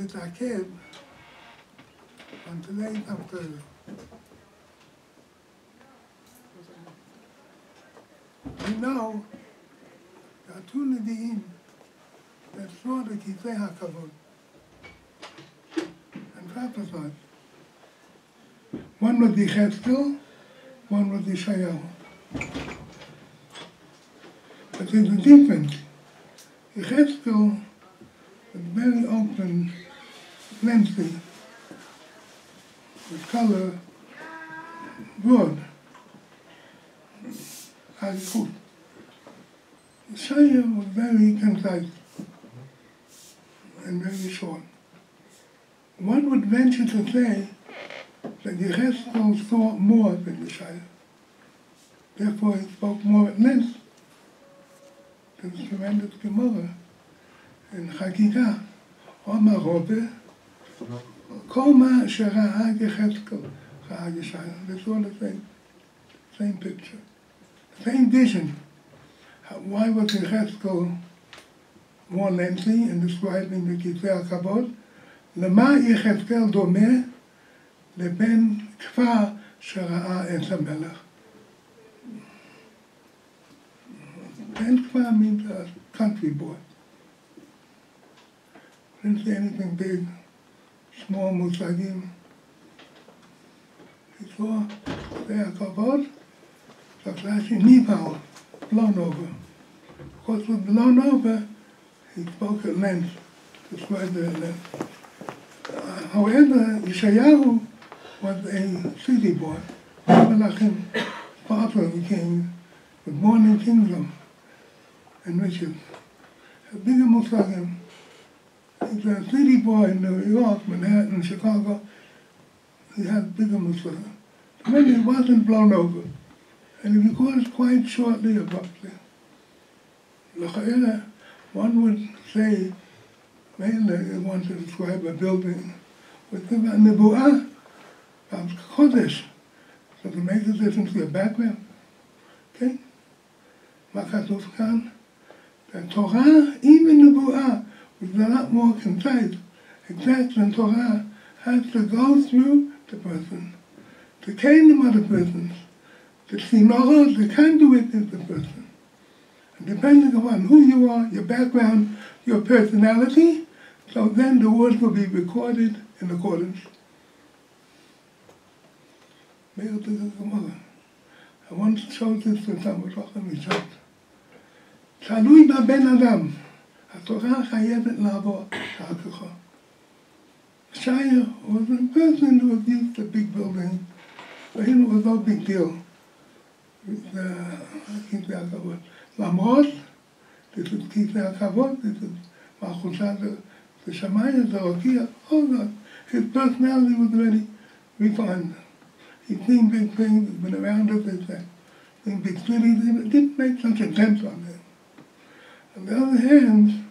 להתעכב on today's upgrade. We know there are two Nevi'im that saw the Kisei HaKavod and prophesied. One was Yechezkel, one was Yeshayahu. But there's a difference. Yechezkel was very open, lengthy, with color, broad, good. Yeshayahu was very concise and very short. One would venture to say that Yechezkel saw more than Yeshayahu. Therefore, he spoke more at length. There's tremendous Gemara in Chagigah, Omar Robeh, Koma Shera'a Yechezkel Ra'a Yeshayahu. They saw the same picture, same vision. Why was Yechezkel more lengthy in describing the Kisei HaKavod? Lema Yechezkel domeh leben kfar shera'a et hamelech. Ben kfar means a country boy. Didn't say anything big, small musagim. He saw Kisei HaKavod, so actually nivau, blown over. Of course, with blown over, he spoke at length, described it at length. However, Yeshayahu was a city boy. Melachim, father became with morning kingdom and riches. A bigger musagim. He's a city boy in New York, Manhattan, Chicago. He had bigger musagim. Maybe he wasn't blown over. And he recorded quite shortly, abruptly. One would say, mainly he wanted to describe a building with the Nebu'ah, Kodesh, so to make a difference to your background. Okay? Makatuf Khan, the Torah, even Nebu'ah, was a lot more concise, exact than Torah, has to go through the person, the kingdom of the person, the tzinorot, the conduit is the person. And depending upon who you are, your background, your personality, so then the words will be recorded in accordance. I once showed this to someone, he said, תלוי בבן אדם, התורה חייבת לעבור דרכך. Shire was a person who was used to big buildings, but it was no big deal. Kisei HaKavod. למרות, this is Kisei HaKavod, this is Malchusah, the Shamayim, the Rokia, all that. His personality was very refined. He'd seen big things, he'd been around us, they said, in big cities, it didn't make such a dent on him. On the other hand,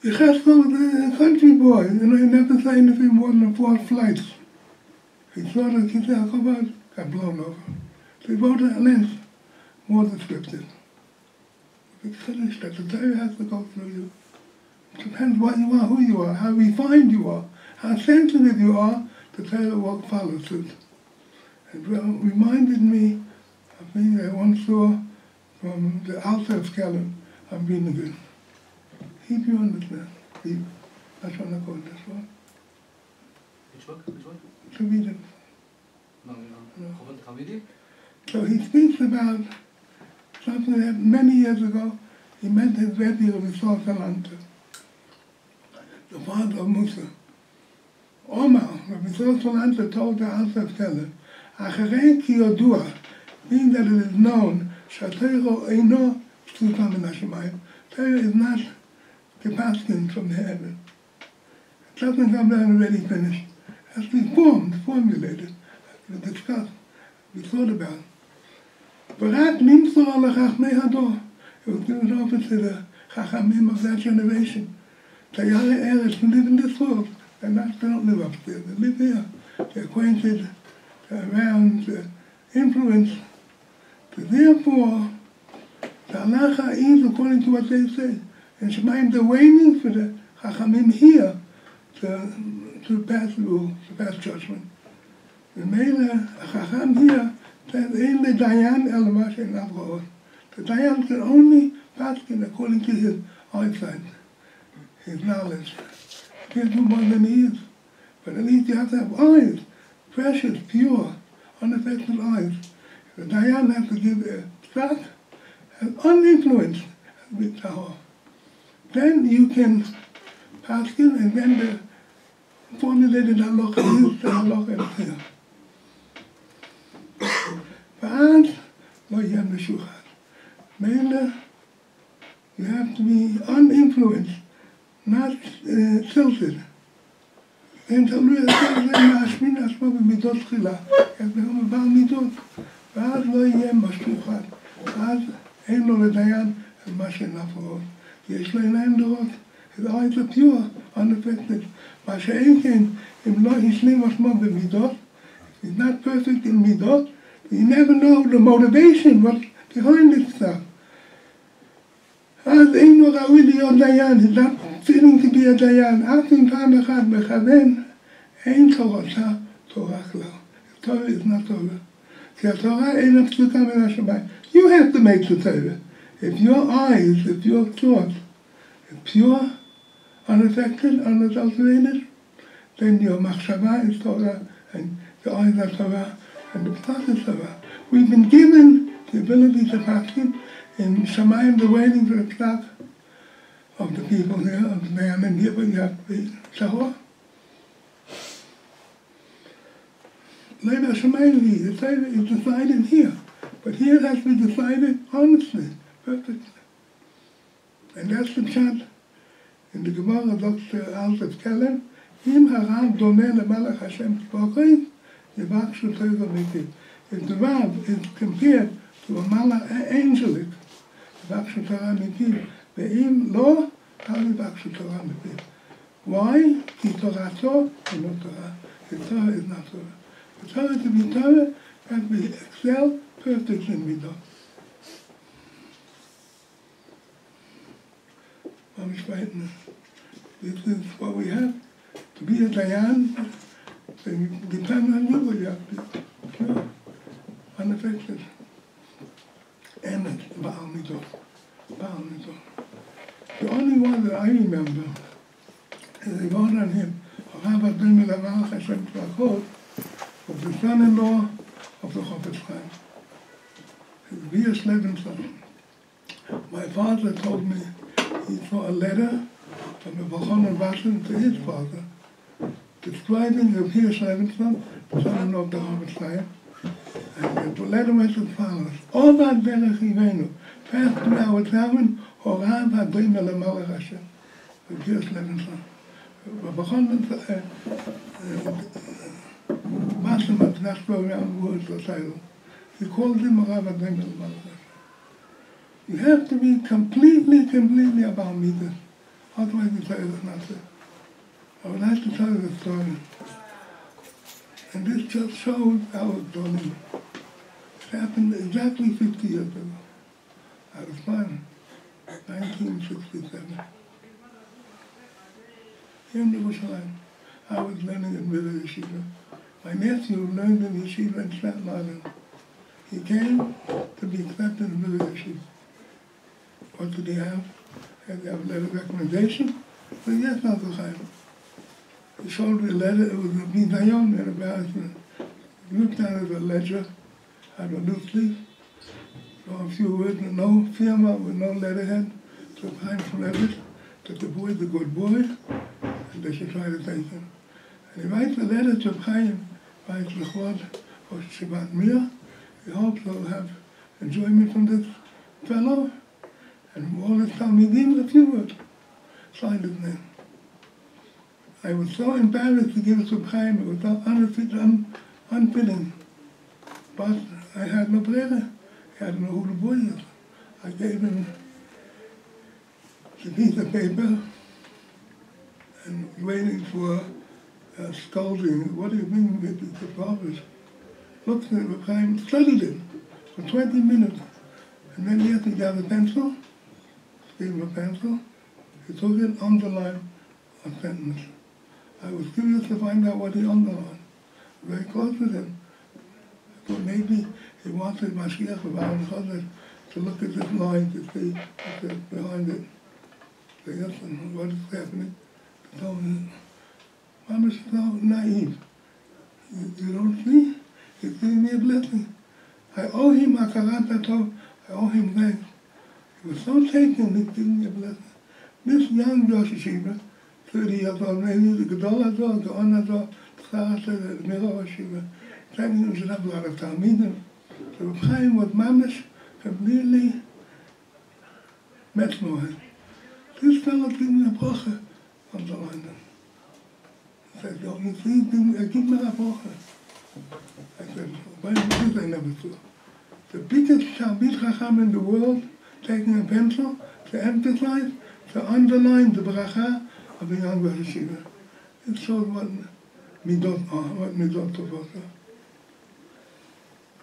Yechezkel was a country boy, he never saw anything more than 4 flights. He saw the Kisei HaKavod, got blown over. So he wrote at length, more descriptive. It's finished, that the Torah has to go through you. It depends what you are, who you are, how refined you are, how sensitive you are, the Torah will follow suit. It reminded me of things I once saw from the Alter Keller on Vinegar. If you understand, that's what I call this one. Which one? To read it. No. So he speaks about something that many years ago he met his Rebbe of Salanter, the father of Musa. Omar, Rabbi Salanter told the Alter Keller, Acharei ki yodua, being that it is known, Shatero eino psuta min hashamayim, Torah is not capacitated from the heaven. It doesn't come down already finished. It has to be formulated, has to be discussed, be thought about. But that means to all the Chachmei Hador. It was given over to the Chachamim of that generation. Tayari Eretz, who live in this world. They don't live upstairs, they live here. They're acquainted, they're around, they're influenced. So therefore, the halacha is according to what they say. And Shemayim, they're waiting for the Chachamim here to pass rule, to pass judgment. The Mele, Chacham here says, "Ein le dayan el ma she'einav ro'ot." The dayan can only pass according to his eyesight, his knowledge. He can't do more than he is. But at least you have to have eyes, precious, pure, unaffected eyes. The dayan has to give a psak as uninfluenced as big tahor. Then you can pass it, and then the formulated halacha is the halacha is here. ואז לא יהיה משוחד. מילא, you have to be uninfluenced, not tilted. אין תלוי זה להשמין עצמו במידות תחילה, כמו בעל מידות, ואז לא יהיה משוחד. ואז אין לו לדיין על מה שאינה פרות. יש לו עיניים לראות. His eyes are pure, unaffected. מה שאין כן, אם לא השלים עצמו במידות, he's not perfect in מידות, you never know the motivation, what's behind this stuff. אז אין לו ראוי להיות דיין, he's not fitting to be a דיין. אף אם פעם אחת מכוון, אין תורתה תורה כלל. Torah is not Torah. כי התורה אין הפסוקה מן השמיים. You have to make the Torah. If your eyes, if your thoughts is pure, unaffected, unadulterated, then your machshava is Torah, and your eyes are Torah, and the psak is Torah. We've been given the ability to practice in Shamayim, the waiting for the psak of the people here, of the man here, but you have to be tahor. Later Shamayim, the Torah is decided here, but here it has to be decided honestly, perfectly. And that's the chant in the Gemara of Dr. Alfred Keller, Im harav domeh lemalach Hashem tzvokos, yivakshu Torah mipiv. If the Rav is compared to a malach angelic, yivakshu Torah mipiv, ve'im lo, how yivakshu Torah mipiv. Why? Ki torato is not Torah. His Torah is not Torah. For Torah to be Torah, has to be excel perfect in midah. This is what we have. To be a dayan, then you depend on you, but you have to be pure, unaffected. And it's Baal Midot. Baal Midot. The only one that I remember is the one on him, Rabbi Wolkin, was the son-in-law of the Chofetz Chaim. His Levinson. My father told me he saw a letter from the Bachon Vassen to his father, describing the Hirsch Levinson, the son-in-law of the Chofetz Chaim. And the letter went as follows: All that derech Ivenu, passed through our town, Horav Hadrim El Malach Hashem. The Hirsch Levinson. The Bachon Vassen, but not go around words or title. He called him Horav Hadrim El Malach Hashem. You have to be completely about midas. Otherwise the Torah is not it. I would like to tell you the story. And this just shows how it's done. It happened exactly 50 years ago. I was born 1967. Here in Jerusalem, I was learning in River Yeshiva. My nephew learned in Yeshiva in Staten Island. He came to be accepted in River Yeshiva. What did he have? He had to have a letter of recommendation. But yes, not the Chaim. He showed me a letter, it was a bizayon and embarrassment. He looked at it as a ledger, had a loose leaf, saw a few words, no firma, with no letterhead. So Chaim forever that the boy is a good boy, and they should try to take him. And he writes a letter to Chaim, writes L'chvod or Shabbat Mir. He hopes he'll have enjoyment from this fellow. And from all his Talmidim, a few words, signed his name. I was so embarrassed to give it to Chaim, it was so unfitting. But I had no brother, I had no who the boy is. I gave him the piece of paper and waiting for a scolding. What do you mean with the publish? Looked at it, Chaim studied it for 20 minutes. And then he had to get a pencil, a pencil. He took it, underlined or sentence. I was curious to find out what he underlined. Very close with him. I thought maybe he wanted Mashiach of Aaron Chazet to look at this line to see what's behind it. Say, listen, what is happening? He told me, Mama is so naive. You don't see? He's giving me a blessing. I owe him Hakarat Hatov. I owe him thanks. He was so taken, he's giving me a blessing. This young Rosh Yeshiva, 30 years old, maybe the Gadol Hazor, the On Hazor, the Tzara Hazor, the Miro Yeshiva, he should have a lot of Talmidim. So Reb Chaim was mamish, completely mesmerized. This fellow gave me a bracha on the London. He said, "Don't you see, give me a bracha." I said, "Why is this I never saw?" The biggest Talmid Chacham in the world taking a pencil to emphasize, to underline the bracha of the young Rosh Yeshiva. It shows what midot are, what midot tovot are.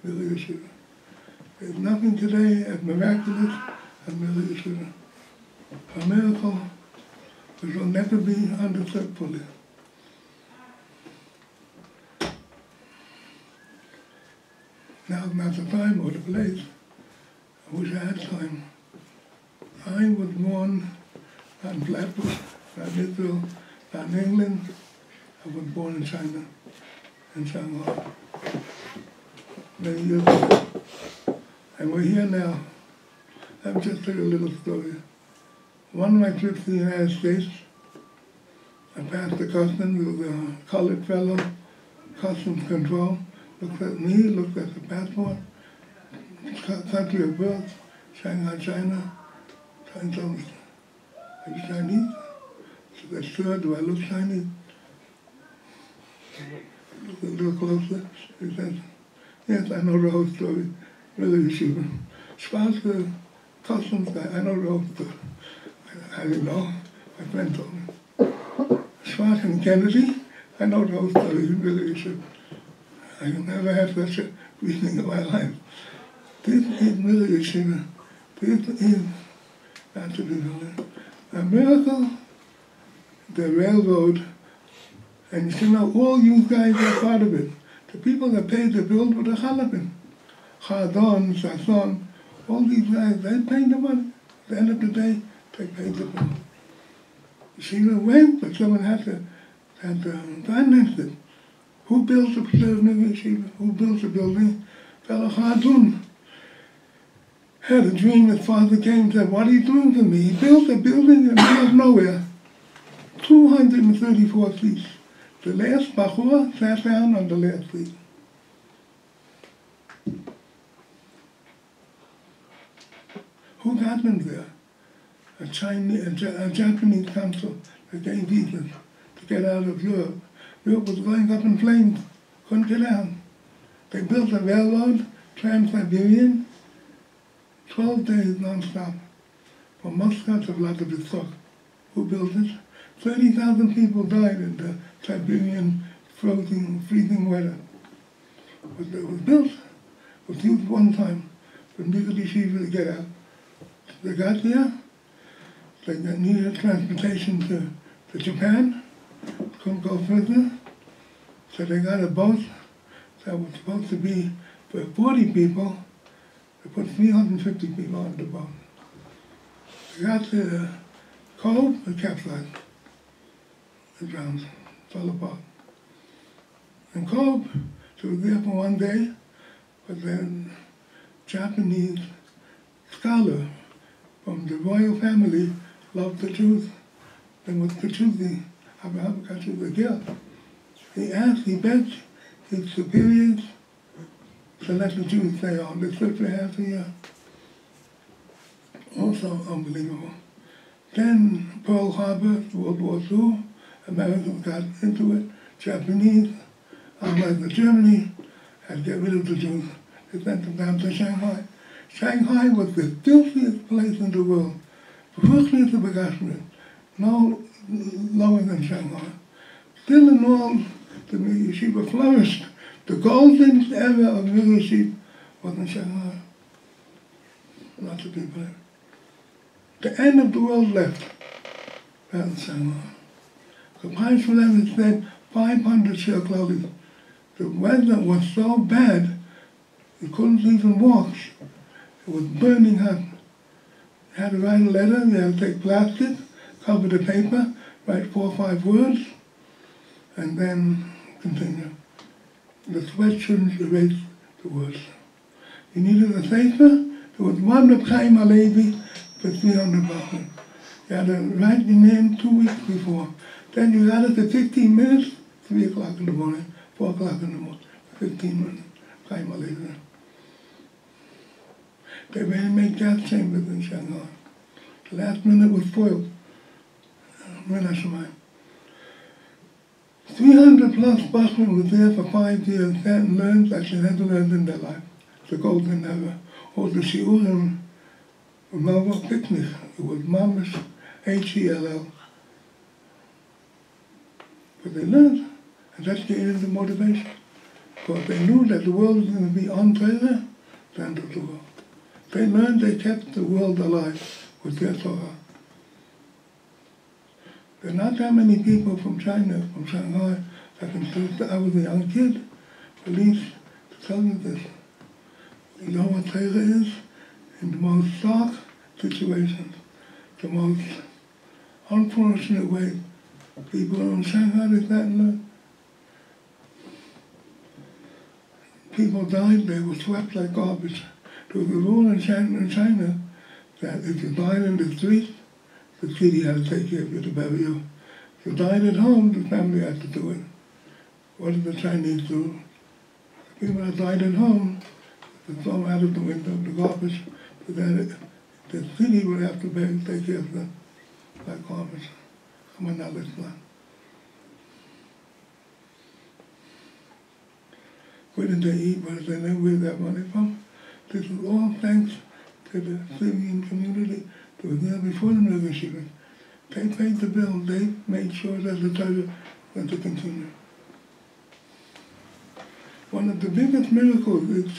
Really Yeshiva. There's nothing today as miraculous as Really Yeshiva. A miracle which will never be understood fully. Now's not the time or the place. I wish I had time. I was born not in Flatbush, not in Israel, not in England. I was born in China, in Shanghai, many years ago. And we're here now. Let me just tell you a little story. One of my trips to the United States, I passed the customs. There was a colored fellow, customs control, looked at me, looked at the passport, country of birth, Shanghai, China. And told me, "Are you Chinese?" I said, "Sure, do I look Chinese?" Looked a little closer. He said, "Yes, I know the whole story. Really Yeshiva. Schwarz, the customs guy, I know the whole story." I didn't know. My friend told me. Schwarz and Kennedy, I know the whole story. Really Yeshiva. I never had such a reasoning in my life. This is really Yeshiva. This is not to be believed. A miracle, the railroad, and you know, all you guys are part of it. The people that paid the bill were the Chalabim. Chadon, Sasson, all these guys, they paid the money. At the end of the day, they paid the bill. Yeshiva went, but someone had to finance it. Who built the Yeshiva? Who built the building? Fellow Chadon had a dream. His father came and said, "What are you doing for me?" He built a building in the middle of nowhere, 234 seats. The last Bachur sat down on the last seat. Who got them there? A Japanese consul that gave visas to get out of Europe. Europe was going up in flames, couldn't get out. They built a railroad, Trans-Siberian, 12 days non-stop, from Moscow to Vladivostok. Who built it? 30,000 people died in the Siberian freezing weather. But it was built, was used one time for Mizrahi Yeshiva to get out. They got there, they needed transportation to Japan, couldn't go further, so they got a boat that was supposed to be for 40 people. They put 350 people on the boat. They got to the cove, it capsized. It drowned, fell apart. And cove, she was there for one day, but then Japanese scholar from the royal family loved the Jews. There was Kachuzi, Abraham Kachuzi here. He asked, he begged his superiors to let the Jews stay on. They stood for half a year. Also unbelievable. Then Pearl Harbor, World War II, Americans got into it. Japanese, unlike Germany, had to get rid of the Jews. They sent them down to Shanghai. Shanghai was the filthiest place in the world. Filthiest of Begashment. No lower than Shanghai. Still in all, the yeshiva flourished. The golden era of yeshiva was in Shanghai. Lots of people there. The end of the world left. That was Shanghai. The price for them is said 500 shekels. The weather was so bad, you couldn't even walk. It was burning hot. You had to write a letter, you had to take plastic, cover the paper, write 4 or 5 words, and then continue. The sweat shouldn't erase the words. You needed a sefer. There was one Reb Chaim Halevi for 300 bucks. You had to write your name 2 weeks before. Then you got it for 15 minutes, 3 o'clock in the morning, 4 o'clock in the morning, 15 minutes, Chaim Halevi. They really made gas chambers in Shanghai. The last minute was spoiled. 300 plus Bachman was there for 5 years, sat and learned like they never learned in their life. The golden era. Or the Shiurim were no picnic. It was Mamish, H-E-L-L. But they learned, and that gave them the motivation. Because they knew that the world was going to be on Torah, the end of the world. They learned, they kept the world alive with their Torah. There are not that many people from China, from Shanghai, that can say I was a young kid, at least to tell you this. You know what Torah is? In the most stark situations, the most unfortunate way, people in Shanghai did not learn. People died, they were swept like garbage. There was a rule in China that if you died in the street, the city had to take care of you to bury you. If you died at home, the family had to do it. What did the Chinese do? The people that died at home, they throw them out of the window, the garbage, but then the city would have to take care of them like garbage. I'm on that list now. Where did they eat? Where did they live? Where did that money from? This is all thanks to the Syrian community that was there before the negotiation. They paid the bill. They made sure that the Torah went to continue. One of the biggest miracles is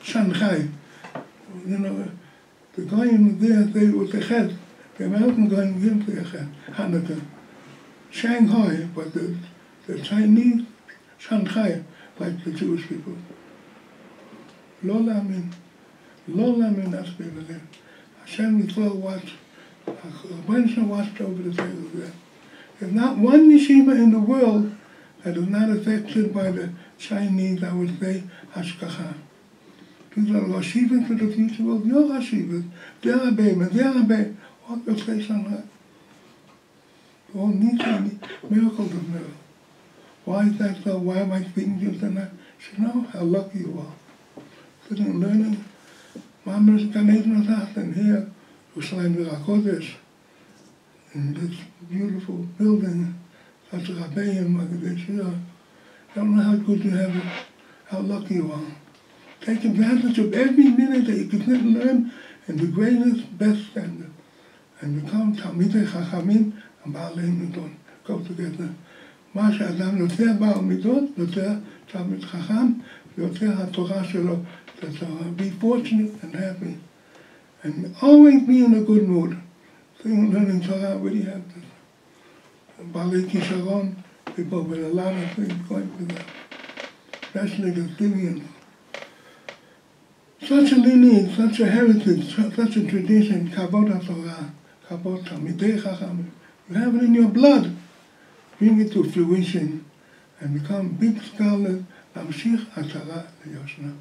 Shanghai. You know, the guy in there, they was the head. The American guy came to the head, Hanukkah. Shanghai, but the Chinese, Shanghai, like the Jewish people. Lo lamin, that's people there. Hashem Yisrael watched, Wednesday watched over the table there. There's not one yeshiva in the world that is not affected by the Chinese, I would say, hashkacha. These are yeshivas for the future world, your yeshivas, their Rebbe, what you say Shanghai. All Nietzsche, miracles of miracles. Why is that so? Why am I speaking to you tonight? You know how lucky you are. Sitting and learning. Mama's Ganeden and here, Yerushalayim HaKodesh, in this beautiful building, such a Rabbeim, I don't know how good you have it, how lucky you are. Take advantage of every minute that you can sit and learn in the greatest, best standard. And become Talmidei Chachamim and Baalei Midot. Go together. מה שאדם יותר בעל מידות, יותר תלמיד חכם, יותר התורה שלו. Be fortunate and happy. And always be in a good mood. Sing, learning Torah, really have this. Baalei Kisharon, people with a lot of things going for them. Especially the Syrians. Such a lineage, such a heritage, such a tradition, Kavod HaTorah, Kavod Talmidei Chachamim. You have it in your blood. Bring it to fruition and become big scholars, להמשיך עטרה ליושנה.